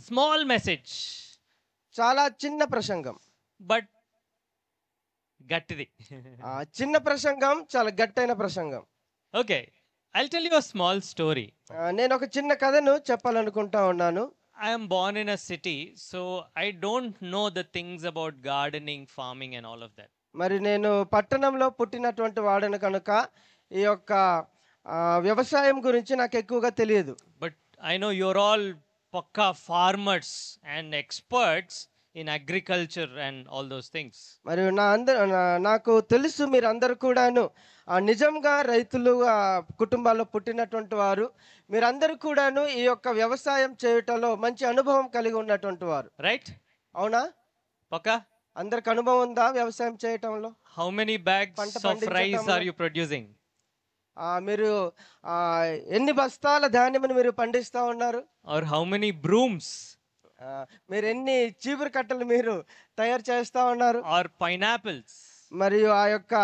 Small message, చాలా చిన్న ప్రసంగం. but gattidi. చిన్న ప్రసంగం, చాలా గట్టైన ప్రసంగం. Okay, I'll tell you a small story. నేను ఒక చిన్న కథను చెప్పాలనుకుంటా ఉన్నాను. I am born in a city, so I don't know the things about gardening, farming, and all of that. మరి నేను పట్టణంలో పుట్టినటువంటి వాడను కనుక ఈ యొక్క వ్యవసాయం గురించి నాకు ఎక్కువగా తెలియదు. But I know you're all pakka farmers and experts in agriculture and all those things. మరి నాకు తెలుసు మీరందరూ కూడాను నిజంగా రైతులు కుటుంబాల్లో పుట్టినటువంటి వారు. మీరందరూ కూడాను ఈ యొక్క వ్యవసాయం చేయటంలో మంచి అనుభవం కలిగి ఉన్నటువంటి వారు. Right? అవునా? Pakka? అందరికి అనుభవం ఉందా వ్యవసాయం చేయటంలో? How many bags of rice are you producing? మీరు ఎన్ని బస్తాల ధాన్యమును మీరు పండిస్తా ఉన్నారు? Or how many brooms? మీరు ఎన్ని చీపురు కట్టలు మీరు తయారు చేస్తా ఉన్నారు? Or pineapples? మరియు ఆ యొక్క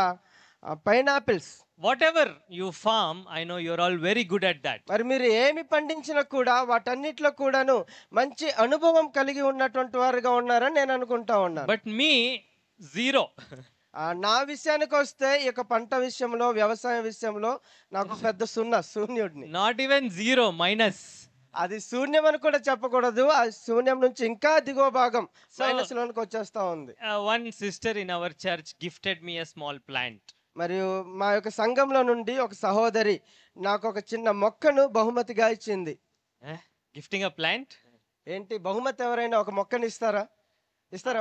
pineapples, whatever you farm, I know you're all very good at that. మరి మీరు ఏమి పండించినా కూడా వాటన్నిటిలో కూడాను మంచి అనుభవం కలిగి ఉన్నటువంటి వారుగా ఉన్నారని నేను అనుకుంటా ఉన్నాను. But me, zero. నా విషయానికి వస్తే ఈ యొక్క పంట విషయంలో, వ్యవసాయ విషయంలో నాకు పెద్ద శూన్యుడిని. Not even zero, minus. అది శూన్యం అని కూడా చెప్పకూడదు. ఆ శూన్యం నుంచి ఇంకా దిగువ భాగం మైనస్ లోనికి వచ్చేస్తా ఉంది. One sister in our church gifted me a small plant. మరియు మా యొక్క సంఘంలో నుండి ఒక సహోదరి నాకు ఒక చిన్న మొక్కను బహుమతిగా ఇచ్చింది. Gifting a plant? ఏంటి బహుమతి? ఎవరైనా ఒక మొక్కని ఇస్తారా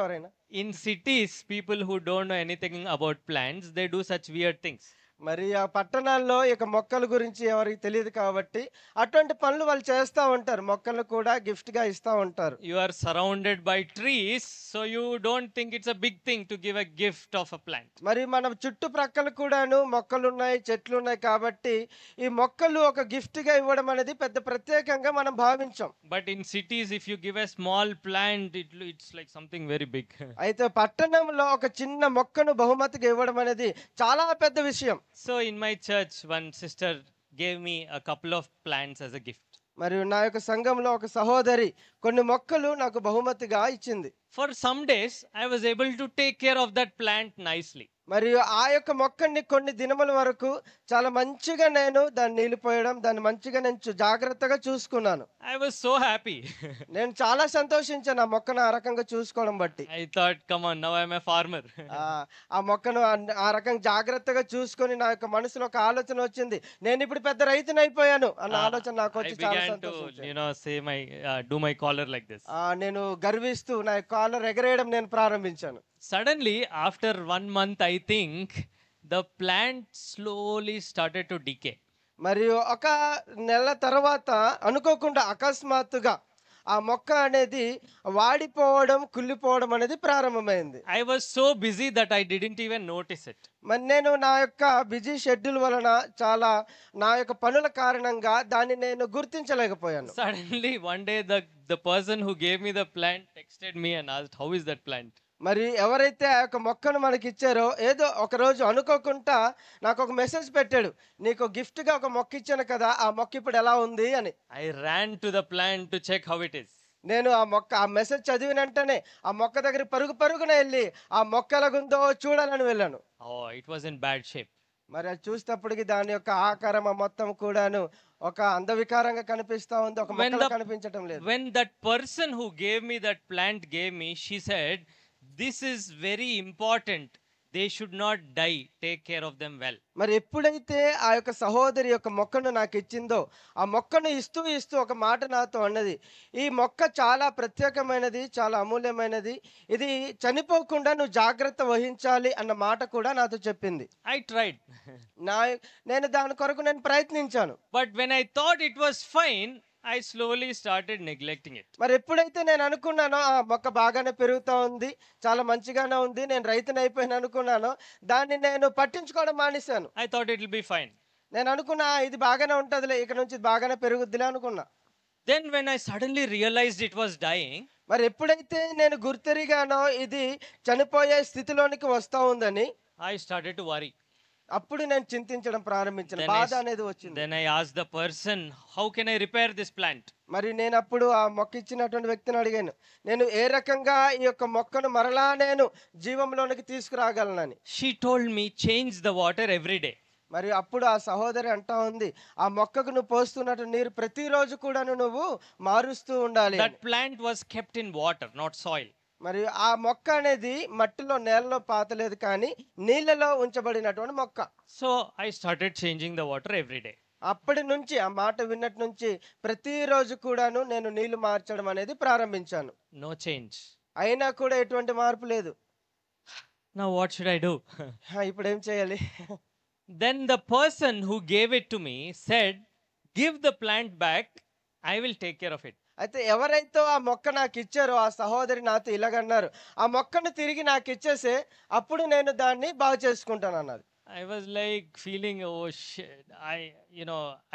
ఎవరైనా? In cities, people who don't know anything about plants, they do such weird things. మరి ఆ పట్టణాల్లో ఇక మొక్కల గురించి ఎవరికి తెలియదు కాబట్టి అటువంటి పనులు వాళ్ళు చేస్తూ ఉంటారు. మొక్కలు కూడా గిఫ్ట్ గా ఇస్తూ ఉంటారు. You are surrounded by trees, so you don't think it's a big thing to give a gift of a plant. మరి మన చుట్టుప్రక్కల కూడాను మొక్కలు ఉన్నాయి, చెట్లు ఉన్నాయి కాబట్టి ఈ మొక్కలు ఒక గిఫ్ట్ గా ఇవ్వడం అనేది పెద్ద ప్రత్యేకంగా మనం భావించాం. But in cities, if you give a small plant, it's like something very big. అయితే పట్టణంలో ఒక చిన్న మొక్కను బహుమతిగా ఇవ్వడం అనేది చాలా పెద్ద విషయం. So in my church, one sister gave me a couple of plants as a gift. మరియు నా యొక్క సంఘంలో ఒక సహోదరి కొన్ని మొక్కలు నాకు బహుమతిగా ఇచ్చింది. For some days, I was able to take care of that plant nicely. మరియు ఆ యొక్క మొక్కని కొన్ని దినముల వరకు చాలా మంచిగా నేను దాన్ని నీళ్లు పోయడం, దాన్ని మంచిగా నేను జాగ్రత్తగా చూసుకున్నాను. I was so happy. నేను చాలా సంతోషించాను ఆ మొక్కను ఆ రకంగా చూసుకోవడం బట్టి. I thought, come on, now I'm a farmer. ఆ మొక్కను ఆ రకంగా జాగ్రత్తగా చూసుకొని నా యొక్క మనసులో ఒక ఆలోచన వచ్చింది, నేను ఇప్పుడు పెద్ద రైతుని అయిపోయాను అన్న ఆలోచన నాకు వచ్చి చాలా సంతోషించాను. Say do my collar like this. నేను గర్విస్తూ నా కాలర్ ఎగరేయడం నేను ప్రారంభించాను. Suddenly, after 1 month, I think the plant slowly started to decay. మరియు ఒక నెల తర్వాత అనుకోకుండా అకస్మాత్తుగా ఆ మొక్క అనేది వాడిపోవడం, కుళ్ళిపోవడం అనేది ప్రారంభమైంది. I was so busy that I didn't even notice it. మరి నేను నా యొక్క బిజీ షెడ్యూల్ వలన చాలా నా యొక్క పనుల కారణంగా దాన్ని నేను గుర్తించలేకపోయాను. Suddenly, one day the person who gave me the plant texted me and asked, how is that plant? మరి ఎవరైతే ఆ యొక్క మొక్కను మనకి ఇచ్చారో ఏదో ఒక రోజు అనుకోకుండా నాకు ఒక మెసేజ్ పెట్టాడు, నీకు గిఫ్ట్ గా ఒక మొక్క ఇచ్చాను కదా, ఆ మొక్క ఇప్పుడు ఎలా ఉంది అని. I ran to the plant to check how it is. నేను ఆ మెసేజ్ చదివిన వెంటనే ఆ మొక్క దగ్గర పరుగున వెళ్ళి ఆ మొక్క ఎలాగుందో చూడాలని వెళ్ళాను. Oh, it was in bad shape. మరి అది చూసేటప్పటికి దాని యొక్క ఆకారం మొత్తం కూడాను ఒక అందవికారంగా కనిపిస్తా ఉంది, ఒక మొక్కలా కనిపించటం లేదు. When that person who gave me that plant gave me, she said, this is very important. They should not die. Take care of them well. మరి ఎప్పుడైతే ఆ యొక్క సహోదరి యొక్క మొక్కను నాకు ఇచ్చిందో ఆ మొక్కను ఇస్తూ ఒక మాట నాతో అన్నది, ఈ మొక్క చాలా ప్రత్యేకమైనది, చాలా అమూల్యమైనది, ఇది చనిపోకుండా నువ్వు జాగ్రత్త వహించాలి అన్న మాట కూడా నాతో చెప్పింది. I tried. నేను దాని కొరకు నేను ప్రయత్నించాను. But when I thought it was fine, I slowly started neglecting it. మరి ఎప్పుడైతే నేను అనుకున్నానో ఆ మొక్క బాగానే పెరుగుతా ఉంది, చాలా మంచిగానే ఉంది, నేను రైతుని అయిపోయాను అనుకున్నానో దాన్ని నేను పట్టించుకోవడం మానేశాను. I thought it will be fine. నేను అనుకున్నా ఇది బాగానే ఉంటదిలే, ఇక నుంచి బాగానే పెరుగుద్దిలే అనుకున్నా. Then when I suddenly realized it was dying, మరి ఎప్పుడైతే నేను గుర్తెరిగానో ఇది చనిపోయే స్థితిలోనికి వస్తా ఉందని, I started to worry. అప్పుడు నేను చింతించడం ప్రారంభించాను. Then I, బాధ s- అనేది వచ్చింది. then I asked the person, how can I repair this plant? మరి నేనప్పుడు ఆ మొక్క ఇచ్చినటువంటి వ్యక్తిని అడిగాను. నేను ఏ రకంగా ఈ యొక్క మొక్కను మరలా నేను జీవంలోనికి తీసుకురాగలనని. She told me, change the water every day. మరి అప్పుడు ఆ సహోదరి అంటా ఉంది, ఆ మొక్కకు నువ్వు పోస్తున్నట్టు నీరు ప్రతిరోజు కూడాను నువ్వు మారుస్తూ ఉండాలి అని. That plant was kept in water, not soil. మరి ఆ మొక్క అనేది మట్టిలో నేలలో పాతలేదు కానీ నీళ్ళలో ఉంచబడినటువంటి మొక్క. So I started changing the water every day. అప్పటి నుంచి ఆ మాట విన్నట్టు నుంచి ప్రతిరోజు కూడాను నేను నీళ్లు మార్చడం అనేది ప్రారంభించాను. No change. అయినా కూడా ఎటువంటి మార్పు లేదు. Now what should I do? ఇప్పుడు ఏం చేయాలి? Then the person who gave it to me said, give the plant back, I will take care of it. అయితే ఎవరైతే ఆ మొక్క నాకు ఇచ్చారో ఆ సహోదరి నాతో ఇలాగన్నారు, ఆ మొక్కను తిరిగి నాకు ఇచ్చేసే అప్పుడు నేను దాన్ని బాగు చేసుకుంటాను అన్నది. I was like feeling, oh shit,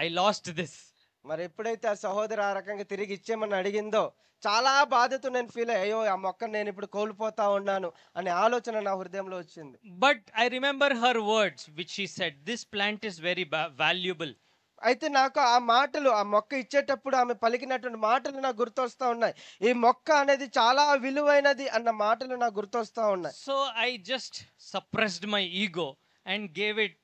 I lost this. మరి ఎప్పుడైతే ఆ సహోదరి ఆ రకంగా తిరిగి ఇచ్చేయమని అడిగిందో చాలా బాధతో నేను ఫీల్ అయ్యో ఆ మొక్కను నేను ఇప్పుడు కోల్పోతా ఉన్నాను అనే ఆలోచన నా హృదయంలో వచ్చింది. But I remember her words, which she said, this plant is very valuable. అయితే నాకు ఆ మాటలు ఆ మొక్క ఇచ్చేటప్పుడు ఆమె పలికినటువంటి మాటలు నాకు గుర్తొస్తా ఉన్నాయి. ఈ మొక్క అనేది చాలా విలువైనది అన్న మాటలు నాకు గుర్తొస్తా ఉన్నాయి. So I just suppressed my ego and gave it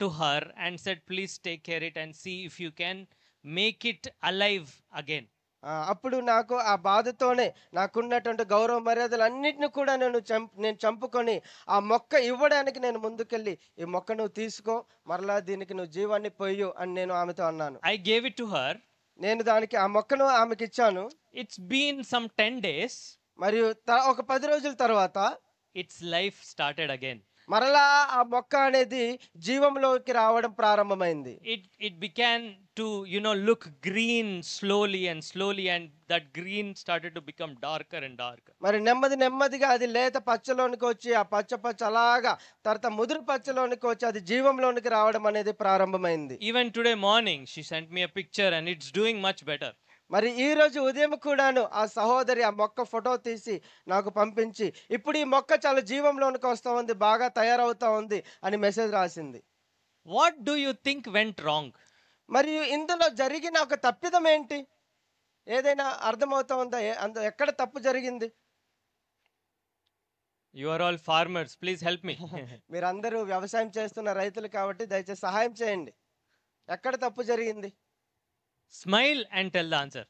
to her and said, please take care it and see if you can make it alive again. అప్పుడు నాకు ఆ బాధతోనే నాకున్నటువంటి గౌరవ మర్యాదలు అన్నిటిని కూడా నేను చంపుకొని ఆ మొక్క ఇవ్వడానికి నేను ముందుకెళ్ళి ఈ మొక్క నువ్వు తీసుకో, మరలా దీనికి నువ్వు జీవాన్ని పొయ్యు అని నేను ఆమెతో అన్నాను. I gave it to her. నేను దానికి ఆ మొక్కను ఆమెకి ఇచ్చాను. It's been some 10 days. మరియు ఒక 10 రోజుల తర్వాత its life started again. మరలా ఆ మొక్క అనేది జీవంలోకి రావడం ప్రారంభమైంది. It began to look green slowly and that green started to become darker and darker. మరి నెమ్మదిగా అది లేత పచ్చలోనికి వచ్చి ఆ పచ్చ అలాగా తర్వాత ముదురు పచ్చలోనికి వచ్చి అది జీవంలోనికి రావడం అనేది ప్రారంభమైంది. Even today morning she sent me a picture and it's doing much better. మరి ఈ రోజు ఉదయం కూడాను ఆ సహోదరి ఆ మొక్క ఫోటో తీసి నాకు పంపించి ఇప్పుడు ఈ మొక్క చాలా జీవంలోనికి వస్తా ఉంది, బాగా తయారవుతా ఉంది అని మెసేజ్ రాసింది. What do you think went wrong? మరియు ఇందులో జరిగిన ఒక తప్పిదం ఏంటి? ఏదైనా అర్థమవుతా ఉందా? ఎక్కడ తప్పు జరిగింది? You are all farmers, please help me. మీరందరూ వ్యవసాయం చేస్తున్న రైతులు కాబట్టి దయచేసి సహాయం చేయండి. ఎక్కడ తప్పు జరిగింది? Smile and tell the answer.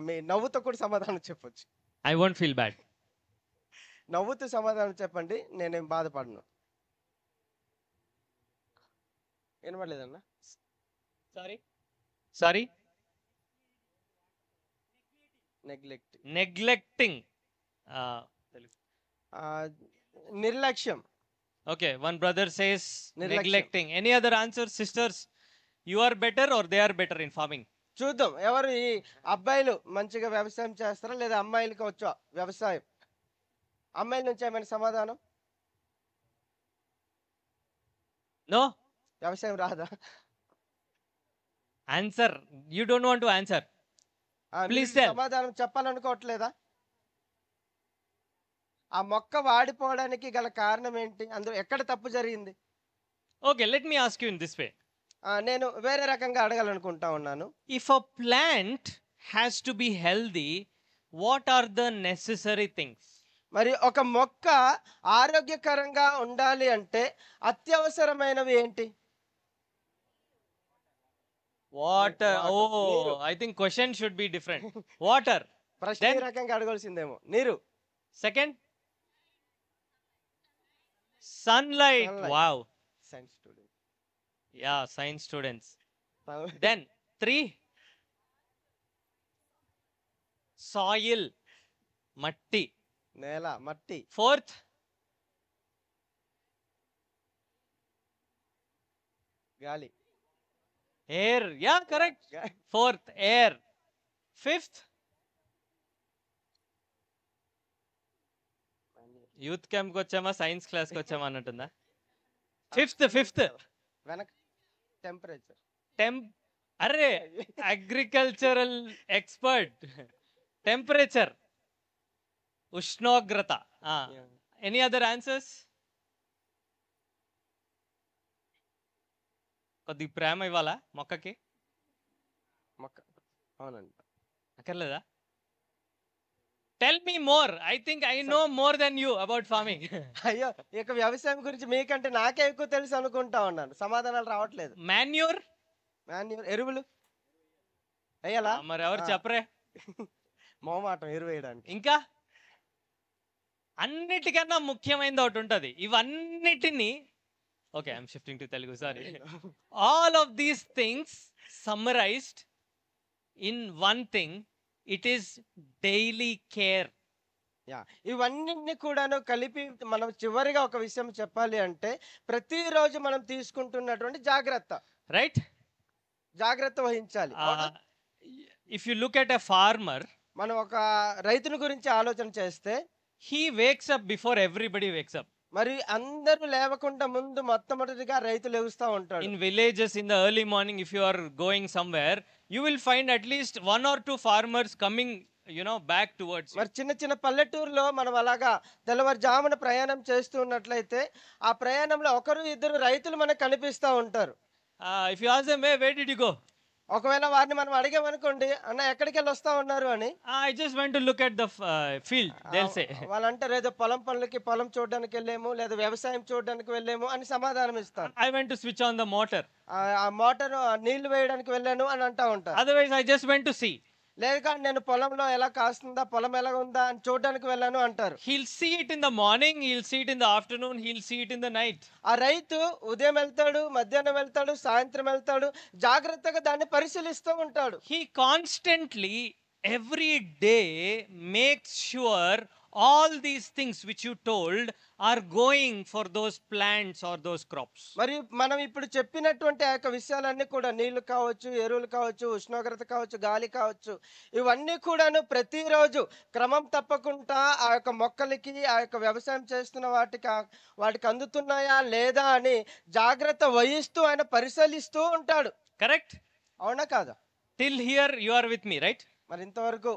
మీ నవ్వుతో కూడా సమాధానం చెప్పొచ్చు. I won't feel bad. నవ్వుతూ సమాధానం చెప్పండి, నేనేం బాధపడను. వినపడలేదన్నా? Sorry? Neglecting. నిర్లక్ష్యం. Okay, one brother says Nirlaksham. neglecting. Any other answers, sisters? You are better or they are better in farming? చూద్దాం ఎవరు ఈ అబ్బాయిలు మంచిగా వ్యవసాయం చేస్తారా లేదా అమ్మాయిలకి వచ్చా వ్యవసాయం? అమ్మాయిల నుంచి ఏమైనా సమాధానం? No? వ్యవసాయం రాదా? Answer. You don't want to answer. Please మీరు tell. సమాధానం చెప్పాలనుకోవట్లేదా? ఆ మొక్క వాడిపోవడానికి గల కారణం ఏంటి? అందులో ఎక్కడ తప్పు జరిగింది? Okay, let me ask you in this way. నేను వేరే రకంగా అడగాలనుకుంటా ఉన్నాను. If a plant has to be healthy, what are the necessary things? మరి ఒక మొక్క ఆరోగ్యకరంగా ఉండాలి అంటే అత్యవసరమైనవి ఏంటి? Water. Water. Oh, I think question should be different. Water. ప్రశ్న ఈ రకంగా అడగాల్సిందేమో. నీరు. Second? Sunlight. Wow. Science student. Yeah, science students. Then 3. Soil. Matti. నేల, మట్టి. 4th. గాలి. Air. Yeah, correct. 4th. Air. 5th. Youth క్యాంప్కి వచ్చామా సైన్స్ క్లాస్కి వచ్చామా అన్నట్టుందా? 5th. వెనక టెంపరేచర్. అరే అగ్రికల్చరల్ ఎక్స్పర్ట్. టెంపరేచర్, ఉష్ణోగ్రత. Any other answers? కొద్ది ప్రేమ ఇవ్వాలా మొక్కకి? మొక్క అవునండి. అక్కర్లేదా? Tell me more. I think I know more than you about farming. అయ్యో! ఇక వ్యవసాయం గురించి మీకంటే నాకే ఎక్కువ తెలుసు అనుకుంటా ఉన్నాను. సమాధానాలు రావట్లేదు. మాన్యూర్ మాన్యూర్ ఎరువులు ఎయ్యాలా? మరి ఎవరు ఆ! చెప్పరే? మొహమాటం ఎరువేయడానికి. ఇంకా అన్నిటికన్నా ముఖ్యమైనది ఒకటి ఉంటది. ఇవన్నిటిని okay, I'm shifting to Telugu, sorry. All of these things summarised in one thing, it is daily care. Yeah! ఇవన్నిటిని కూడాను కలిపి మనం చివరిగా ఒక విషయం చెప్పాలి అంటే, ప్రతిరోజు మనం తీసుకుంటున్నటువంటి జాగ్రత్త. రైట్? జాగ్రత్త వహించాలి. అవునా? If you look at a farmer, మనం ఒక రైతుని గురించి ఆలోచన చేస్తే, he wakes up before everybody wakes up. మరి అందరూ లేవకుండా ముందు మొట్టమొదటిగా రైతు లెగుస్తా ఉంటాడు. In villages in the early morning, if you are going somewhere, you will find at least 1 or 2 farmers coming, back towards you. మరి చిన్న చిన్న పల్లెటూరులో మనం అలాగా తెల్లవారుజామున ప్రయాణం చేస్తూ ఉన్నట్లయితే, ఆ ప్రయాణంలో ఒకరు ఇద్దరు రైతులు మనకు కనిపిస్తా ఉంటారు. If you ask them, hey, where did you go? ఒకవేళ వారిని మనం అడిగామనుకోండి, అన్న ఎక్కడికెళ్ళి వస్తా ఉన్నారు అని, I just went to look at the field, they'll say. వాళ్ళు అంటారు ఏదో పొలం పనులకి పొలం చూడడానికి వెళ్ళాము, లేదా వ్యవసాయం చూడడానికి వెళ్ళాము అని సమాధానం ఇస్తారు. I went to switch on the motor. ఆ మోటార్ నీళ్లు వేయడానికి వెళ్ళాను అని అంటా ఉంటారు. Otherwise, I just went to see. లేక నేను పొలంలో ఎలా కాస్తుందా, పొలం ఎలా ఉందా అని చూడడానికి వెళ్ళాను అంటారు. He'll see it in the morning, he'll see it in the afternoon, he'll see it in the night. ఆ రైతు ఉదయం వెళ్తాడు, మధ్యాహ్నం వెళ్తాడు, సాయంత్రం వెళ్తాడు, జాగ్రత్తగా దాన్ని పరిశీలిస్తూ ఉంటాడు. He constantly, every day, makes sure all these things which you told are going for those plants or those crops. మరి మనం ఇప్పుడు చెప్పినటువంటి ఆ యొక్క విషయాలన్నీ కూడా, నీళ్లు కావచ్చు, ఎరువులు కావచ్చు, ఉష్ణోగ్రత కావచ్చు, గాలి కావచ్చు, ఇవన్నీ కూడాను ప్రతిరోజు క్రమం తప్పకుండా ఆ యొక్క మొక్కలకి, ఆ యొక్క వ్యవసాయం చేస్తున్న వాటికి అందుతున్నాయా లేదా అని జాగ్రత్త వహిస్తూ ఆయన పరిశీలిస్తూ ఉంటాడు. Correct? అవునా కాదా? Till here you are with me, right? మరి ఇంతవరకు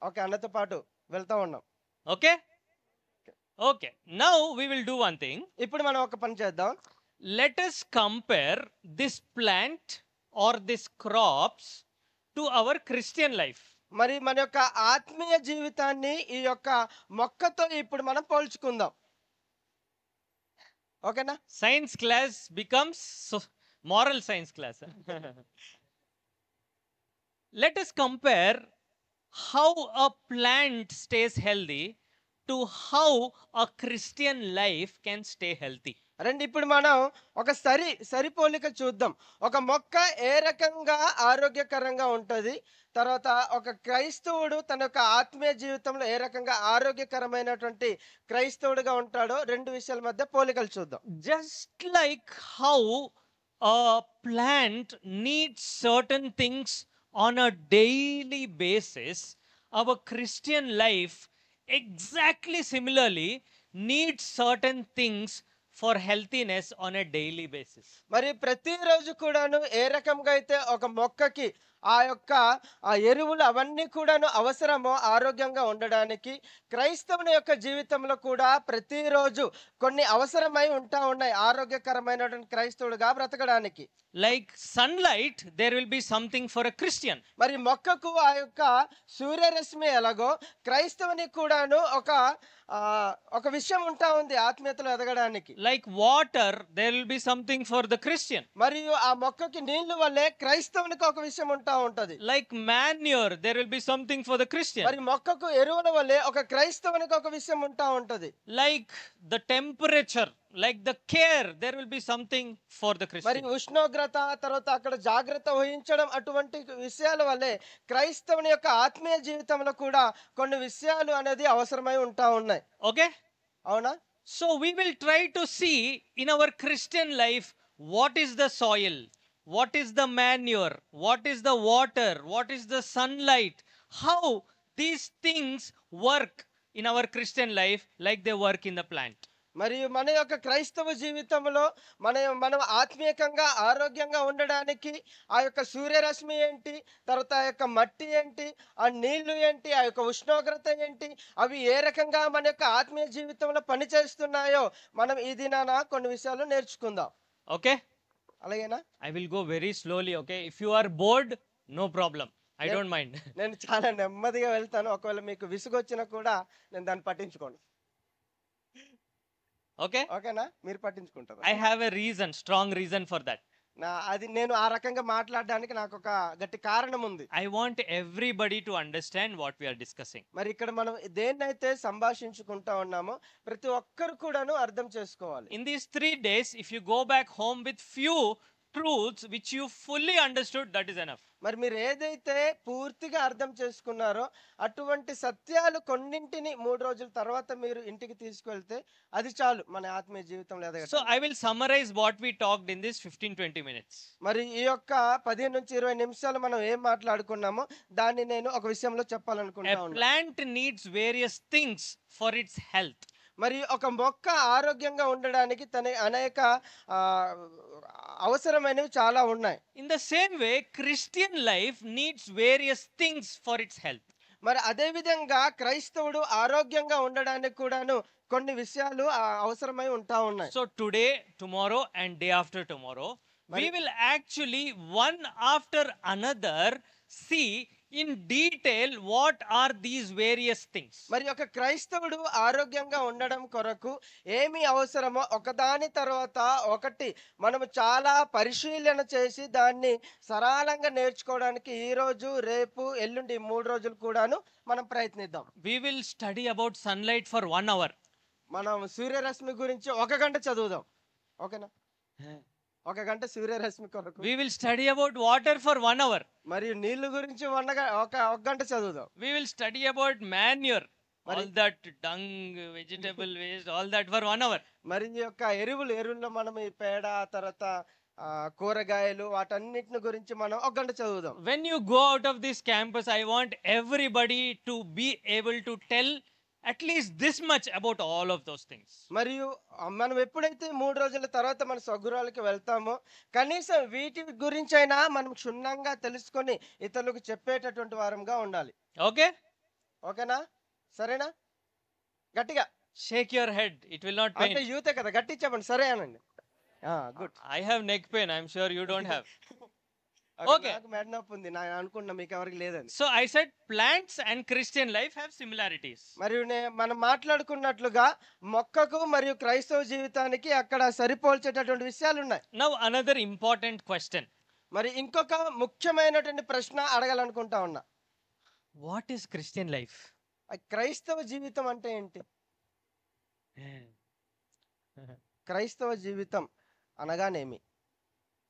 ఒక అన్నతో పాటు వెళ్తా ఉన్నాం. Okay? Okay. Now we will do one thing. ఇప్పుడు మనం ఒక పని చేద్దాం. Let us compare this plant or these crops to our Christian life. మరి మన యొక్క ఆత్మీయ జీవితాన్ని ఈ యొక్క మొక్కతో ఇప్పుడు మనం పోల్చుకుందాం. ఓకేనా? Science class becomes moral science class. Let us compare how a plant stays healthy to how a Christian life can stay healthy. రండి ఇప్పుడు మనం ఒక సరిపోలిక చూద్దాం. ఒక మొక్క ఏ రకంగా ఆరోగ్యకరంగా ఉంటుంది, తర్వాత ఒక క్రైస్తవుడు తన యొక్క ఆత్మీయ జీవితంలో ఏ రకంగా ఆరోగ్యకరమైనటువంటి క్రైస్తవుడిగా ఉంటాడో, రెండు విషయాల మధ్య పోలికలు చూద్దాం. Just like how a plant needs certain things on a daily basis, our Christian life exactly similarly needs certain things for healthiness on a daily basis. మరి ప్రతిరోజు కూడాను ఏ రకంగా అయితే ఒక మొక్కకి ఆ యొక్క ఆ ఎరువులు అవన్నీ కూడాను అవసరమో ఆరోగ్యంగా ఉండడానికి, క్రైస్తవుని యొక్క జీవితంలో కూడా ప్రతిరోజు కొన్ని అవసరమై ఉన్నాయి ఆరోగ్యకరమైనటువంటి క్రైస్తవుడుగా బ్రతకడానికి. Like sunlight, there will be something for a Christian. మరి మొక్కకు ఆ యొక్క సూర్యరశ్మి ఎలాగో, క్రైస్తవునికి కూడాను ఒక విషయం ఉంది ఆత్మీయతలో ఎదగడానికి. Like water, there will be something for the Christian. మరియు ఆ మొక్కకి నీళ్లు వల్లే క్రైస్తవునికి ఒక విషయం ఉంటది. Like manure, there will be something for the Christian. మరి మొక్కకు ఎరువుల వల్లే ఒక క్రైస్తవునికి ఒక విషయం ఉంటది. Like the temperature, like the care, there will be something for the మరి Christian. ఉష్ణోగ్రత, తర్వాత అక్కడ జాగ్రత్త వహించడం, అటువంటి విషయాల వల్లే క్రైస్తవుని యొక్క ఆత్మీయ జీవితంలో కూడా కొన్ని విషయాలు అనేది అవసరమై ఉన్నాయి. Okay? అవునా? So we will try to see in our Christian life what is the soil, what is the manure, what is the water, what is the sunlight, how these things work in our Christian life like they work in the plant. మరియు మన యొక్క క్రైస్తవ జీవితంలో మనం ఆత్మీయంగా ఆరోగ్యంగా ఉండడానికి ఆ యొక్క సూర్యరశ్మి ఏంటి, తర్వాత ఆ యొక్క మట్టి ఏంటి, ఆ నీళ్లు ఏంటి, ఆ యొక్క ఉష్ణోగ్రత ఏంటి, అవి ఏ రకంగా మన యొక్క ఆత్మీయ జీవితంలో పనిచేస్తున్నాయో మనం ఈ దినాన కొన్ని విషయాలు నేర్చుకుందాం. Okay? అలాగేనా? I will go very slowly, okay? If you are bored, no problem. I నేను don't mind. నేను చాలా నెమ్మదిగా వెళ్తాను. ఒకవేళ మీకు విసుగొచ్చినా కూడా నేను దాన్ని పట్టించుకోను. Okay? ఓకేనా? మీరు పట్టించుకుంటారా? I have a reason, strong reason for that. అది నేను ఆ రకంగా మాట్లాడడానికి నాకొక గట్టి కారణం ఉంది. I want everybody to understand what we are discussing. మరి ఇక్కడ మనం దేన్నైతే సంభాషించుకుంటా ఉన్నామో ప్రతి ఒక్కరు కూడాను అర్థం చేసుకోవాలి. In these 3 days, if you go back home with few truths which you fully understood, that is enough. మరి మీరు ఏదైతే పూర్తిగా అర్థం చేసుకున్నారో అటువంటి సత్యాలు కొన్నింటిని 3 రోజుల తర్వాత మీరు ఇంటికి తీసుకెళ్తే అది చాలు మన ఆత్మీయ జీవితంలో So ఎదగడానికి. I will summarize what we talked in this 15-20 minutes. మరి ఈ యొక్క 15 నుంచి 20 నిమిషాలు మనం ఏం మాట్లాడుకున్నామో దాన్ని నేను ఒక విషయంలో చెప్పాలనుకుంటా A ఉన్నా. plant needs various things for its health. మరి ఒక మొక్క ఆరోగ్యంగా ఉండడానికి తన అనేక ఆ, అవసరమైనవి చాలా ఉన్నాయి. In the same way, Christian life needs various things for its health. మరి అదే విధంగా క్రైస్తవుడు ఆరోగ్యంగా ఉండడానికి కూడాను కొన్ని విషయాలు అవసరమై ఉంటా ఉన్నాయి. So today, tomorrow, and day after tomorrow, we will actually one after another see in detail what are these various things. మరి ఒక క్రైస్తవుడు ఆరోగ్యంగా ఉండడం కొరకు ఏమి అవసరమో ఒకదాని తర్వాత ఒకటి మనము చాలా పరిశీలన చేసి దాన్ని సరళంగా నేర్చుకోవడానికి ఈ రోజు రేపు ఎల్లుండి 3 రోజులు కూడాను మనం ప్రయత్నిద్దాం. We will study about sunlight for 1 hour. మనం సూర్యరశ్మి గురించి 1 గంట చదువుదాం. ఓకేనా? 1 గంట సూర్యరశ్మి కొరకు. We will study about water for 1 hour. మరియు నీళ్లు గురించి ఒక గంట చదువుదాం. We will study about manure, all that dung, vegetable waste, all that for 1 hour. మరి ఈ యొక్క ఎరువుల్లో మనం ఈ పేడ తర్వాత కూరగాయలు వాటన్నిటిని గురించి మనం 1 గంట చదువుదాం. When you go out of this campus, I want everybody to be able to tell at least this much about all of those things. మరియు మనం ఎప్పుడైతే 3 రోజుల తర్వాత మన స్వగృహాలకు వెళ్తామో కనీసం వీటి గురించైనా మనం క్షుణ్ణంగా తెలుసుకొని ఇతరులకు చెప్పేటటువంటి వారంగా ఉండాలి. Okay? ఓకేనా? సరేనా? గట్టిగా Shake your head. It will not అంటే pain. యూతే కదా, గట్టి చెప్పండి. సరే అనండి. Good. I have neck pain. I'm sure you don't have. Okay. నాకు మెడ నొప్పి ఉంది. నేను అనుకున్నా మీకు ఎవరికి లేదని. So I said plants and Christian life have similarities. మరియు మనం మాట్లాడుకున్నట్లుగా మొక్కకు మరియు క్రైస్తవ జీవితానికి అక్కడ సరిపోల్చేటటువంటి విషయాలు ఉన్నాయి. Now another important question. మరి ఇంకొక ముఖ్యమైనటువంటి ప్రశ్న అడగాలనుకుంటా ఉన్నా. What is Christian life? క్రైస్తవ జీవితం అంటే ఏంటి? క్రైస్తవ జీవితం అనగానేమి?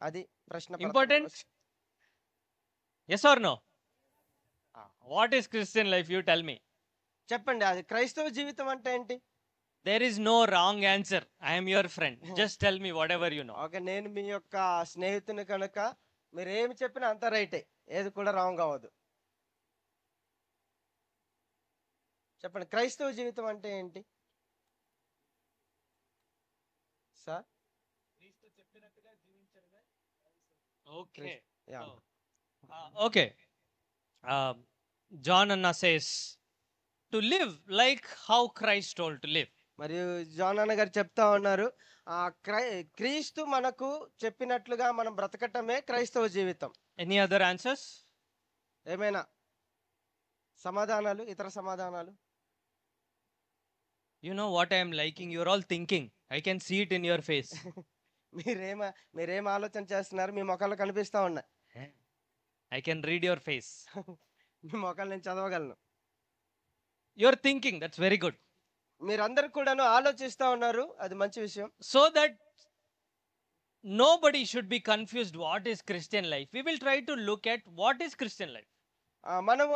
అది ప్రశ్న. Important? Yes or no? What is Christian life? You tell me. చెప్పండి, అది క్రైస్తవ జీవితం అంటే ఏంటి? There is no wrong answer. I am your friend. Just tell me whatever you know. Okay, నేను మీ యొక్క స్నేహితుని కనుక మీరు ఏమి చెప్పినా అంత రైటే, ఏది కూడా రాంగ్ అవ్వదు. చెప్పండి, క్రైస్తవ జీవితం అంటే ఏంటి sir? Okay. Yeah. Okay. John Anna says to live like how Christ told to live. మరియు జాన్ అన్న గారు చెప్తా ఉన్నారు, క్రీస్తు మనకు చెప్పినట్లుగా మనం బ్రతకటమే క్రైస్తవ జీవితం. Any other answers? ఏమైనా సమాధానాలు, ఇతర సమాధానాలు? You know what I am liking? You're all thinking. I can see it in your face. మీరేం ఆలోచన చేస్తున్నారు? మీ మొక్కలు కనిపిస్తా ఉన్నాయి. I can read your face. మీ మొక్కలు నేను చదవగలను. You're thinking. That's very good. మీరందరూ కూడాను ఆలోచిస్తా ఉన్నారు, అది మంచి విషయం. So that nobody should be confused what is Christian life. We will try to look at what is Christian life. మనం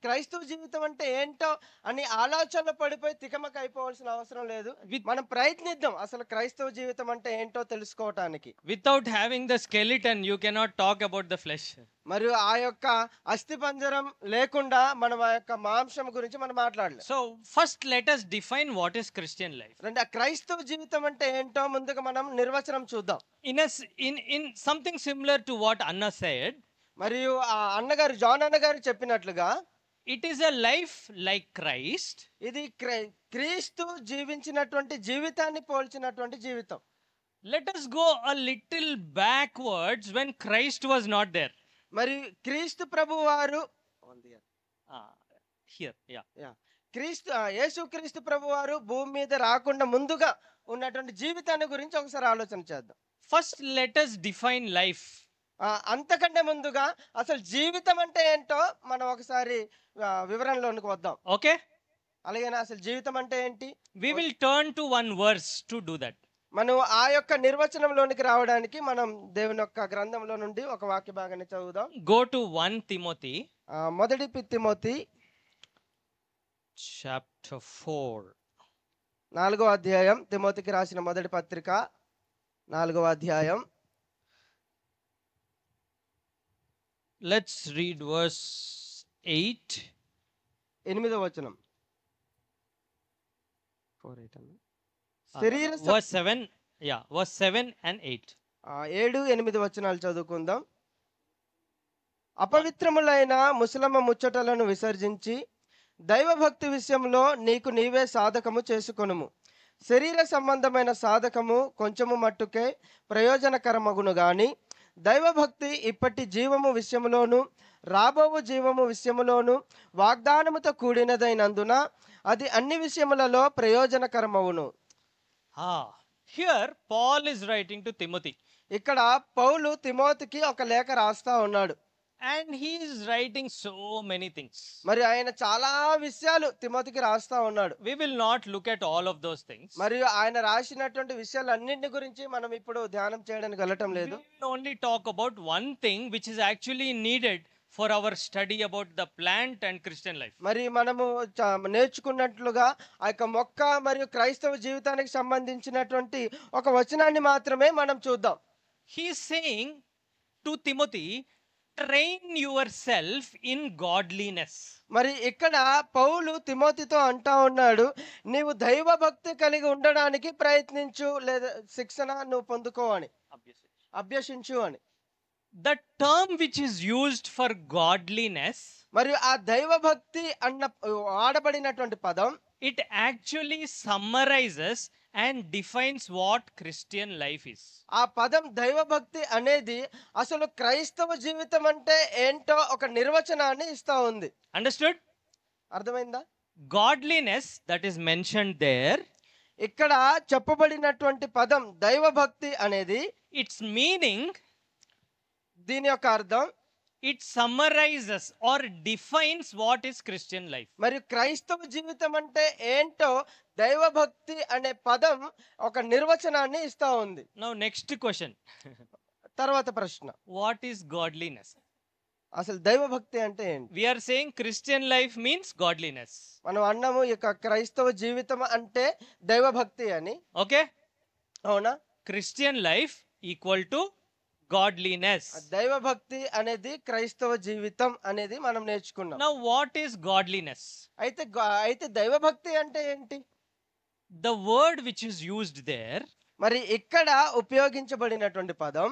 క్రైస్తవ జీవితం అంటే ఏంటో అని ఆలోచన పడిపోయి తికమక అయిపోవాల్సిన అవసరం లేదు. మనం ప్రయత్నిద్దాం అసలు క్రైస్తవ జీవితం అంటే ఏంటో తెలుసుకోవటానికి. Without having the skeleton, you cannot talk about the flesh. మరియు ఆ యొక్క అస్థిపంజరం లేకుండా మనం ఆ యొక్క మాంసం గురించి మనం మాట్లాడలేం. So first let us define what is Christian life. ఆ క్రైస్తవ జీవితం అంటే ఏంటో ముందుగా మనం నిర్వచనం చూద్దాం. In something similar to what Anna said, మరియు ఆ అన్నగారు జాన్ అన్నగారు చెప్పినట్లుగా it is a life like Christ. ఇది క్రీస్తు జీవించినటువంటి జీవితాన్ని పోల్చినటువంటి జీవితం. Let us go a little backwards when Christ was not there. మరి క్రీస్తు ప్రభు వారు Ah, here, yeah. యేసుక్రీస్తు ప్రభు వారు భూమి మీద రాకుండా ముందుగా ఉన్నటువంటి జీవితాన్ని గురించి ఒకసారి ఆలోచన చేద్దాం. First, let us define life. అంతకంటే ముందుగా అసలు జీవితం అంటే ఏంటో మనం ఒకసారి వివరణలోనికి వద్దాం. Okay? అలాగేనా అసలు జీవితం అంటే ఏంటి? We will turn to one verse to do that. మనం ఆ యొక్క నిర్వచనంలోనికి రావడానికి మనం దేవుని యొక్క గ్రంథంలో నుండి ఒక వాక్య భాగాన్ని చదువుదాం. Go to 1 Timothy. మొదటి తిమోతి chapter 4. 4వ అధ్యాయం, తిమోతికి రాసిన మొదటి పత్రిక 4వ అధ్యాయం. Let's read verse 8. 8వ వచనం. Verse 7. Yeah, verse 7 and 8. 7, 8 వచనాలు చదువుకుందాం. అపవిత్రములైన ముసలమ్మ ముచ్చటలను విసర్జించి దైవభక్తి విషయంలో నీకు నీవే సాధకము చేసుకొనుము. శరీర సంబంధమైన సాధకము కొంచెము మట్టుకే ప్రయోజనకరమగును గాని దైవభక్తి ఇప్పటి జీవము విషయములోను రాబోవు జీవము విషయములోను వాగ్దానముతో కూడినదైనందున అది అన్ని విషయములలో ప్రయోజనకరమవును. Here Paul is writing to Timothy. ఇక్కడ పౌలు తిమోతికి ఒక లేఖ రాస్తా ఉన్నాడు. And he is writing so many things. మరి ఆయన చాలా విషయాలు తిమోతికి రాస్తా ఉన్నాడు. We will not look at all of those things. మరియు ఆయన రాసినటువంటి విషయాలన్నింటి గురించి మనం ఇప్పుడు ధ్యానం చేయడానికి వెళ్ళటం లేదు. We will only talk about one thing which is actually needed for our study about the plant and Christian life. మరి మనము నేర్చుకున్నట్లుగా ఆ యొక్క మొక్క మరియు క్రైస్తవ జీవితానికి సంబంధించినటువంటి ఒక వచనాన్ని మాత్రమే మనం చూద్దాం. He is saying to Timothy, train yourself in godliness. మరి ఇక్కడ పౌలు తిమోతితో అంటా ఉన్నాడు, నీవు దైవ భక్తి కలిగి ఉండడానికి ప్రయత్నించు, లేదా శిక్షణ నువ్వు పొందుకో అని, అభ్యసించు అని. The term which is used for godliness, మరియు ఆ దైవ భక్తి అన్న వాడబడినటువంటి పదం, it actually summarizes and defines what Christian life is. ఆ పదం దైవభక్తి అనేది అసలు క్రైస్తవ జీవితం అంటే ఏంటో ఒక నిర్వచనాన్ని ఇస్తా ఉంది. Understood? అర్థమైందా? Godliness that is mentioned there, ఇక్కడ చెప్పబడినటువంటి పదం దైవభక్తి అనేది, its meaning, దీని యొక్క అర్థం, it summarizes or defines what is Christian life. మరియు క్రైస్తవ జీవితం అంటే ఏంటో దైవభక్తి అనే పదం ఒక నిర్వచనాన్ని ఇస్తా ఉంది. Now next question. తర్వాత ప్రశ్న, what is godliness? అసలు దైవభక్తి అంటే ఏంటి? We are saying Christian life means godliness. మనం అన్నాము ఇక క్రైస్తవ జీవితం అంటే దైవభక్తి అని. Okay? అవునా? Christian life equal to godliness. దైవభక్తి అనేది క్రైస్తవ జీవితం అనేది మనం నేర్చుకున్నాం. Now what is godliness? అయితే దైవభక్తి అంటే ఏంటి? The word which is used there, మరి ఇక్కడ ఉపయోగించబడినటువంటి పదం,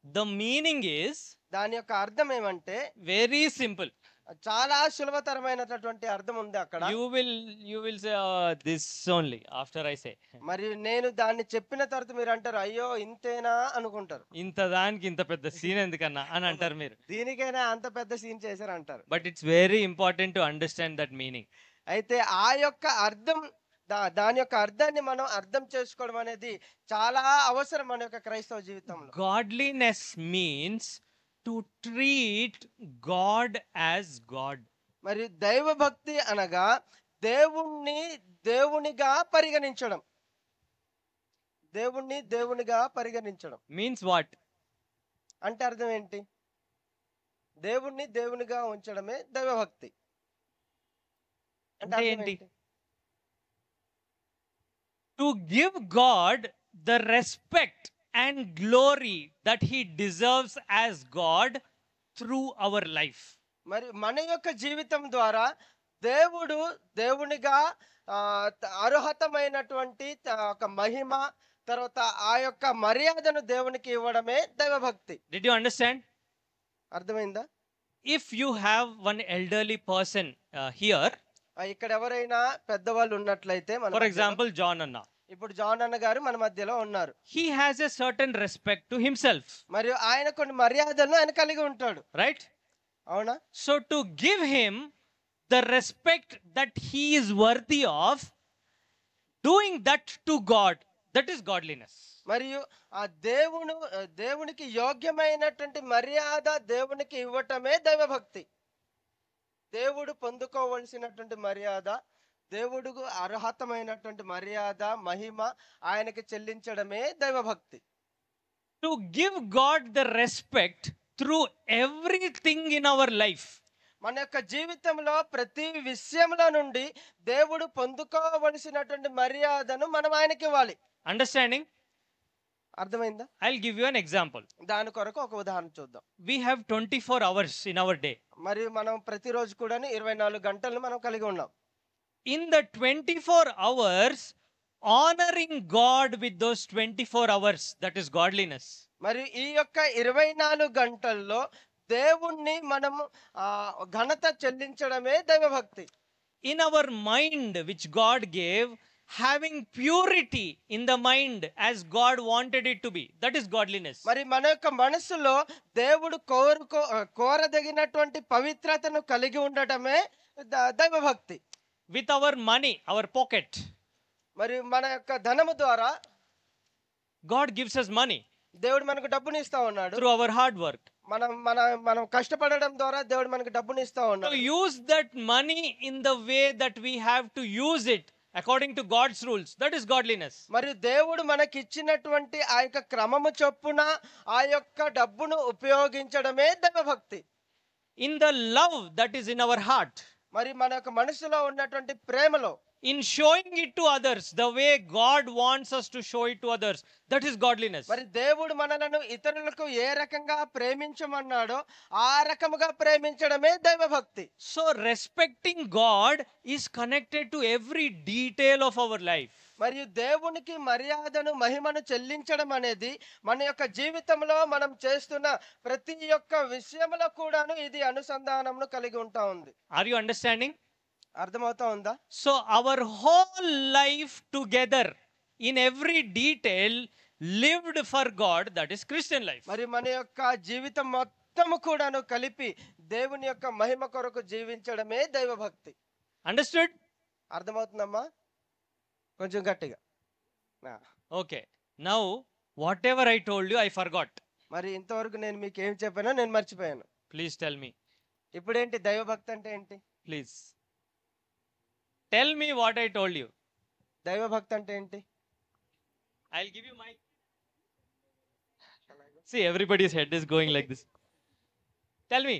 the meaning is, దాని యొక్క అర్థం ఏమంటే very simple. చాలా సులభతరమైనటువంటి అర్థం ఉంది అక్కడ. You will say this only after I say. మరి నేను దాన్ని చెప్పిన తర్వాత మీరు అంటారు, అయ్యో ఇంతేనా అనుకుంటారు. ఇంత దానికి ఇంత పెద్ద సీన్ ఎందుకన్నా అని అంటారు మీరు. దీనికైనా అంత పెద్ద సీన్ చేశారు అంటారు. But it's very important to understand that meaning. అయితే ఆ యొక్క అర్థం, దాని యొక్క అర్థాన్ని మనం అర్థం చేసుకోవడం అనేది చాలా అవసరం మన యొక్క క్రైస్తవ జీవితంలో. Godliness means to treat God as God. మరి దైవభక్తి అనగా దేవునిగా పరిగణించడం. దేవునిగా పరిగణించడం Means what? అంటే అర్థం ఏంటి? దేవునిగా ఉంచడమే దైవభక్తి అంటే ఏంటి? To give God the respect and glory that he deserves as God through our life. మరి మన యొక్క జీవితం ద్వారా దేవునిగా అర్హతమైనటువంటి ఒక మహిమ, తర్వాత ఆ యొక్క మర్యాదను దేవునికి ఇవ్వడమే దైవభక్తి. Did you understand? అర్థమైందా? If you have one elderly person here, ఇక్కడ ఎవరైనా పెద్దవాళ్ళు ఉన్నట్లయితే, for example John Anna, ఇప్పుడు జాన్ అన్న గారు మన మధ్యలో ఉన్నారు. He has a certain respect to himself, మరియు ఆయన కొన్ని మర్యాదలను ఆయన కలిగి ఉంటాడు. right? అవునా? So to give him the respect that he is worthy of, doing that to God, that is godliness. మరియు ఆ దేవునికి యోగ్యమైనటువంటి మర్యాద దేవునికి ఇవ్వటమే దైవభక్తి. దేవుడు పొందుకోవలసినటువంటి మర్యాద, దేవుడుకు అర్హతమైనటువంటి మర్యాద, మహిమ ఆయనకి చెల్లించడమే దైవభక్తి. To give God the respect through everything in our life. మన యొక్క జీవితంలో ప్రతి విషయంలో నుండి దేవుడు పొందుకోవలసినటువంటి మర్యాదను మనం ఆయనకి ఇవ్వాలి. Understanding? అర్థమైందా? I'll give you an example. దాని కొరకు ఒక ఉదాహరణ చూద్దాం. We have 24 hours in our day. మరియు మనం ప్రతిరోజు కూడా 24 గంటలను మనం కలిగి ఉన్నాం. In the 24 hours, honoring God with those 24 hours, that is godliness. మరియు ఈ యొక్క 24 గంటల్లో దేవుణ్ణి మనం ఘనత చెల్లించడమే దైవభక్తి. In our mind, which God gave, having purity in the mind as God wanted it to be, that is godliness. మరి మన యొక్క మనసులో దేవుడు కోరదగినటువంటి పవిత్రతను కలిగి ఉండటమే దైవభక్తి. With our money, our pocket, మరి మన యొక్క ధనము ద్వారా God gives us money దేవుడు మనకు డబ్బుని ఇస్తా ఉన్నాడు. through our hard work. మనం కష్టపడడం ద్వారా దేవుడు మనకు డబ్బుని ఇస్తా To ఉన్నాడు. use that money in the way that we have to use it according to God's rules, that is godliness. మరియు దేవుడు మనకి ఇచ్చినటువంటి ఆ యొక్క క్రమము చొప్పున ఆ యొక్క డబ్బును ఉపయోగించడమే దైవభక్తి. In the love that is in our heart, మరి మన యొక్క మనసులో ఉన్నటువంటి ప్రేమలో, in showing it to others the way God wants us to show it to others, that is godliness. మరి దేవుడు మనలను ఇతరులకు ఏ రకంగా ప్రేమించమన్నాడో ఆ రకముగా ప్రేమించడమే దైవభక్తి. So respecting God is connected to every detail of our life. మరియు దేవునికి మర్యాదను మహిమను చెల్లించడం అనేది మన యొక్క జీవితంలో మనం చేస్తున్న ప్రతి ఒక్క విషయంలో కూడాను ఇది అనుసంధానమును కలిగి ఉంటా ఉంది. Are you understanding? అర్థమవుతా ఉందా? So our whole life together in every detail lived for God, that is Christian life. మరి మన యొక్క జీవితం మొత్తము కూడాను కలిపి దేవుని యొక్క మహిమ కొరకు జీవించడమే దైవభక్తి. Understood? అర్థమవుతుందమ్మా? కొంచెం గట్టిగా. Okay. Now whatever I told you, I forgot. మరి ఇంతవరకు నేను మీకు ఏం చెప్పానో నేను మర్చిపోయాను. Please tell me. ఇప్పుడేంటి దైవభక్తి అంటే ఏంటి? Please tell me what I told you. దైవభక్తి అంటే ఏంటి? I'll give you my. See, everybody's head is going like this. Tell me.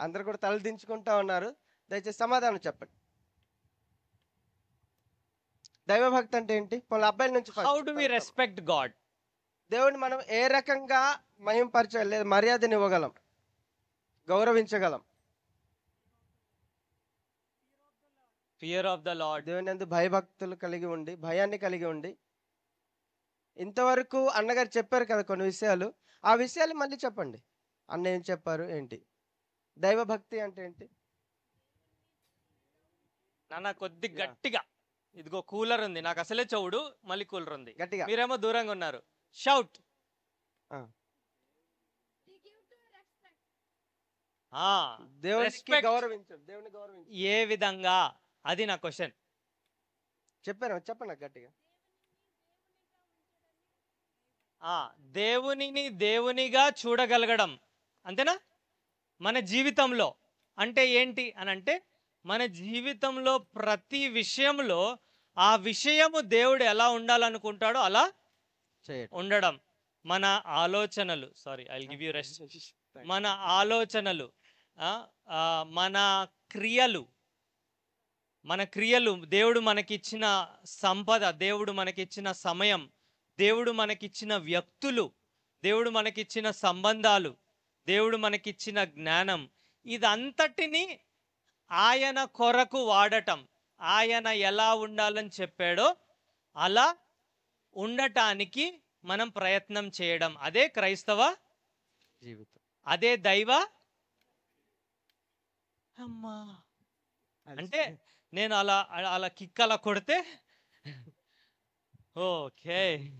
అందరు కూడా తల దించుకుంటా ఉన్నారు. దయచేసి సమాధానం చెప్పండి. దైవభక్తి అంటే ఏంటి? మన అబ్బాయిల నుంచి How do we respect God? దేవుని మనం ఏ రకంగా మహింపరచాలి, లేదా మర్యాదను ఇవ్వగలం, గౌరవించగలం? Fear of the Lord. దేవుని యందు భయభక్తులు కలిగి ఉండి, భయాన్ని కలిగి ఉండి. ఇంతవరకు అన్నగారు చెప్పారు కదా కొన్ని విషయాలు, ఆ విషయాలు మళ్ళీ చెప్పండి. అన్న ఏం చెప్పారు ఏంటి? దైవభక్తి అంటే ఏంటి? నాన్న కొద్ది గట్టిగా. ఇదిగో కూలర్ ఉంది, నాకు అసలే చెవుడు, మళ్ళీ కూలర్ ఉంది, గట్టిగా. మీరేమో దూరంగా ఉన్నారు. షౌట్. దేవునికి గౌరవించు, దేవుని గౌరవించు. ఏ విధంగా? అది నా క్వశ్చన్. చెప్పాను, చెప్పండి గట్టిగా. దేవునిని దేవునిగా చూడగలగడం, అంతేనా? మన జీవితంలో అంటే ఏంటి అని అంటే, మన జీవితంలో ప్రతి విషయంలో ఆ విషయము దేవుడు ఎలా ఉండాలనుకుంటాడో అలా ఉండడం. మన ఆలోచనలు, sorry I will give you rest, మన ఆలోచనలు, మన క్రియలు, దేవుడు మనకిచ్చిన సంపద, దేవుడు మనకిచ్చిన సమయం, దేవుడు మనకిచ్చిన వ్యక్తులు, దేవుడు మనకిచ్చిన సంబంధాలు, దేవుడు మనకిచ్చిన జ్ఞానం, ఇదంతటిని ఆయన కొరకు వాడటం, ఆయన ఎలా ఉండాలని చెప్పాడో అలా ఉండటానికి మనం ప్రయత్నం చేయడం. అదే క్రైస్తవ జీవితం, అదే దైవ. అమ్మా అంటే నేను అలా కిక్ అలా కొడితే Okay.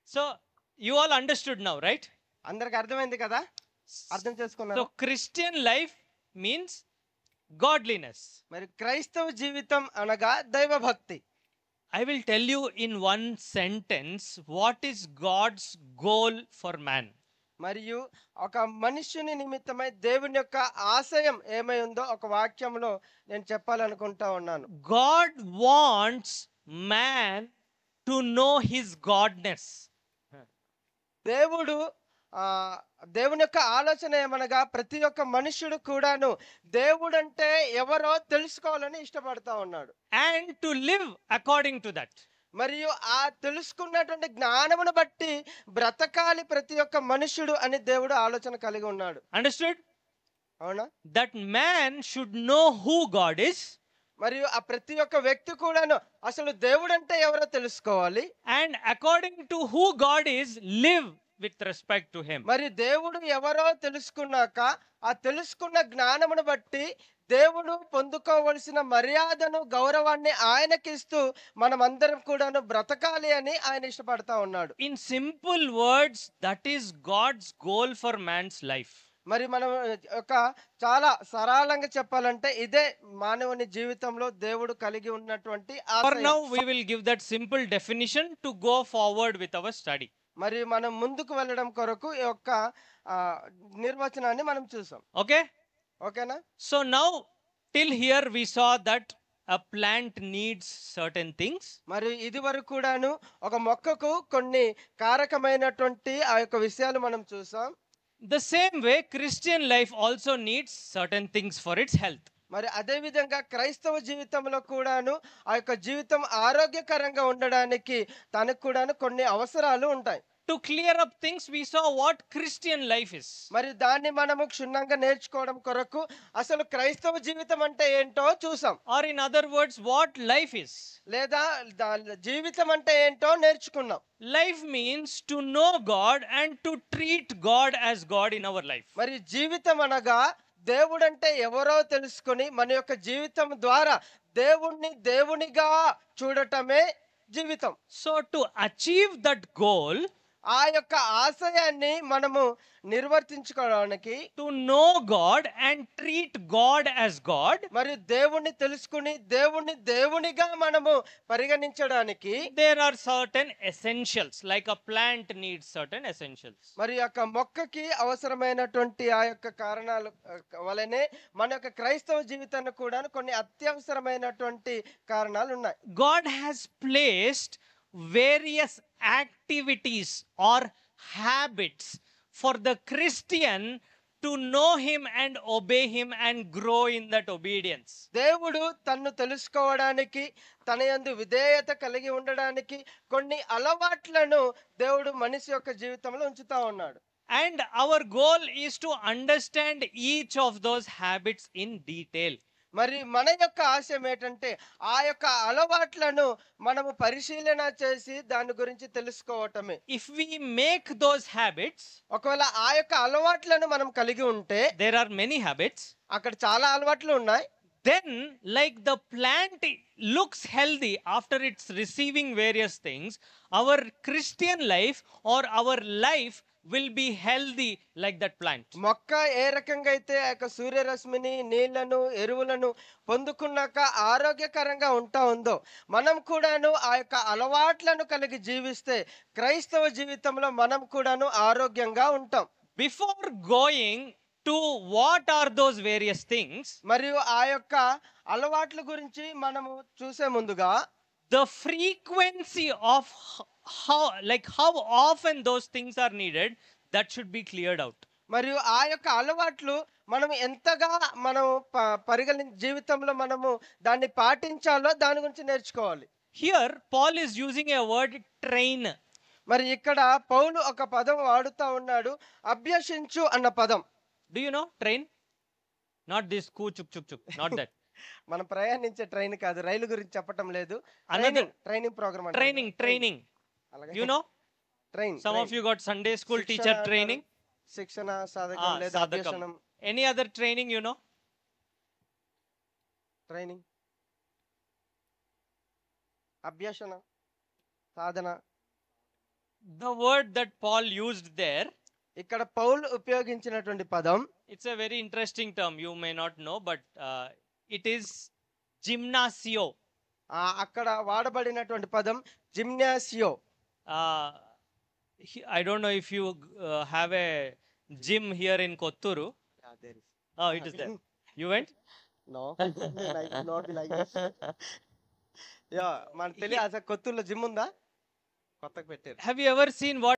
So, you all understood now, right? అందరికి అర్థమైంది కదా? అర్థం So, చేసుకున్నారు. Christian life means godliness. మరి క్రైస్తవ జీవితం అనగా దైవభక్తి. I will tell you in one sentence what is God's goal for man. మరియు ఒక మనుష్యుని నిమిత్తమై దేవుని యొక్క ఆశయం ఏమై ఉందో ఒక వాక్యంలో నేను చెప్పాలనుకుంటా ఉన్నాను. God wants man to know his godness. దేవుడు ఆ దేవుని యొక్క ఆలోచన ఏమనగా ప్రతి ఒక్క మనుష్యుడు కూడాను దేవుడంటే ఎవరో తెలుసుకోవాలని ఇష్టపడతా ఉన్నాడు. And to live according to that. మరియు ఆ తెలుసుకున్నటువంటి జ్ఞానమును బట్టి బ్రతకాలి ప్రతి ఒక్క మనుష్యుడు అని దేవుడు ఆలోచన కలిగి ఉన్నాడు. Understood? అవునా? That man should know who God is. మరియు ఆ ప్రతి ఒక్క వ్యక్తి కూడాను అసలు దేవుడంటే ఎవరో తెలుసుకోవాలి. And according to who God is, live with respect to him. మరి దేవుడు ఎవరో తెలుసుకున్నాక ఆ తెలుసుకున్న జ్ఞానమును బట్టి దేవుడు పొందుకోవలసిన మర్యాదను గౌరవాన్ని ఆయనకిస్తూ మనమందరం కూడాను బ్రతకాలి అని ఆయన ఇష్టపడతా ఉన్నాడు. In simple words, that is God's goal for man's life. మరి మనం ఒక చాలా సరళంగా చెప్పాలంటే ఇదే మానవుని జీవితంలో దేవుడు కలిగి ఉన్నటువంటి For ఆశయం. now, we will give that simple definition to go forward with our study. మరి మనం ముందుకు వెళ్ళడం కొరకు ఈ యొక్క ఆ, నిర్వచనాన్ని మనం చూసాం. Okay? ఓకేనా? So now, till here we saw that a plant needs certain things. మరి ఇది వరకు కూడాను ఒక మొక్కకు కొన్ని కారకమైనటువంటి ఆ యొక్క విషయాలు మనం చూసాం. The same way, Christian life also needs certain things for its health. మరి అదే విధంగా క్రైస్తవ జీవితంలో కూడాను ఆ యొక్క జీవితం ఆరోగ్యకరంగా ఉండడానికి తనకు కూడాను కొన్ని అవసరాలు ఉంటాయి. To clear up things, we saw what Christian life is. మరి దాన్ని మనము క్షుణ్ణంగా నేర్చుకోవడం కొరకు అసలు క్రైస్తవ జీవితం అంటే ఏంటో చూసాం. Or in other words, what life is. లేదా జీవితం అంటే ఏంటో నేర్చుకున్నాం. Life means to know God and to treat God as God in our life. మరి జీవితం అనగా దేవుడంటే ఎవరో తెలుసుకొని మన యొక్క జీవితం ద్వారా దేవుణ్ణి దేవునిగా చూడటమే జీవితం. So to achieve that goal, ఆ యొక్క ఆశయాన్ని మనము నిర్వర్తించుకోవడానికి to know God and treat God as God, మరి దేవుణ్ణి తెలుసుకుని దేవుణ్ణి దేవునిగా మనము పరిగణించడానికి there are certain essentials, like a plant needs certain essentials. మరి యొక్క మొక్కకి అవసరమైనటువంటి ఆ యొక్క కారణాలు వలనే మన యొక్క క్రైస్తవ జీవితాన్ని కూడా కొన్ని అత్యవసరమైనటువంటి కారణాలు ఉన్నాయి. God has placed various activities or habits for the Christian to know him and obey him and grow in that obedience. దేవుడు తన్ను తెలుసుకోవడానికి తన యందు విధేయత కలిగి ఉండడానికి కొన్ని అలవాట్లను దేవుడు మనిషి యొక్క జీవితంలో ఉంచుతా ఉన్నాడు. And our goal is to understand each of those habits in detail. మరి మన యొక్క ఆశయం ఏంటంటే ఆ యొక్క అలవాట్లను మనము పరిశీలన చేసి దాని గురించి తెలుసుకోవటమే. If we make those habits, ఒకవేళ ఆ యొక్క అలవాట్లను మనం కలిగి ఉంటే, there are many habits, అక్కడ చాలా అలవాట్లు ఉన్నాయి. then like the plant looks healthy after it's receiving various things, our Christian life or our life will be healthy like that plant. మొక్క ఏ రకంగా అయితే ఆ యొక్క సూర్యరశ్మిని నీళ్లను ఎరువులను పొందుకున్నాక ఆరోగ్యకరంగా ఉంటా ఉందో మనం కూడాను ఆ యొక్క అలవాట్లను కలిగి జీవిస్తే క్రైస్తవ జీవితంలో మనం కూడాను ఆరోగ్యంగా ఉంటాం. Before going to what are those various things, మరియు ఆ యొక్క అలవాట్ల గురించి మనము చూసే ముందుగా the frequency of how often those things are needed, that should be cleared out. మరియు ఆ యొక్క అలవాట్లు మనం ఎంతగా మనం జీవితంలో మనము దాన్ని పాటించాలో దాని గురించి నేర్చుకోవాలి. Here Paul is using a word train. మరి ఇక్కడ పౌలు ఒక పదం వాడుతా ఉన్నాడు, అభ్యసించు అన్న పదం. Do you know train? Not this koo chuk chuk chuk, not that. మనం ప్రయాణించే ట్రైన్ కాదు, రైలు గురించి చెప్పటం లేదు. Training programme Training. You know? Train. Some of you got Sunday school teacher training. శిక్షణ సాధకం లేదా అభ్యసనం. Any other training you know? Training, అభ్యసనం. సాధన. The word that Paul used there, ఇక్కడ పౌలు ఉపయోగించినటువంటి పదం it's a very interesting term. You may not know, but it is gymnasio. అక్కడ వాడబడినటువంటి పదం జిమ్నాసియో. Uh, I don't know if you have a gym here in Kotturu. Oh, it is there. You went? No not like this. Yeah మన తెలియ అసలు కొత్తూరులో gym ఉందా? కొత్తగా పెట్టారు. Have you ever seen what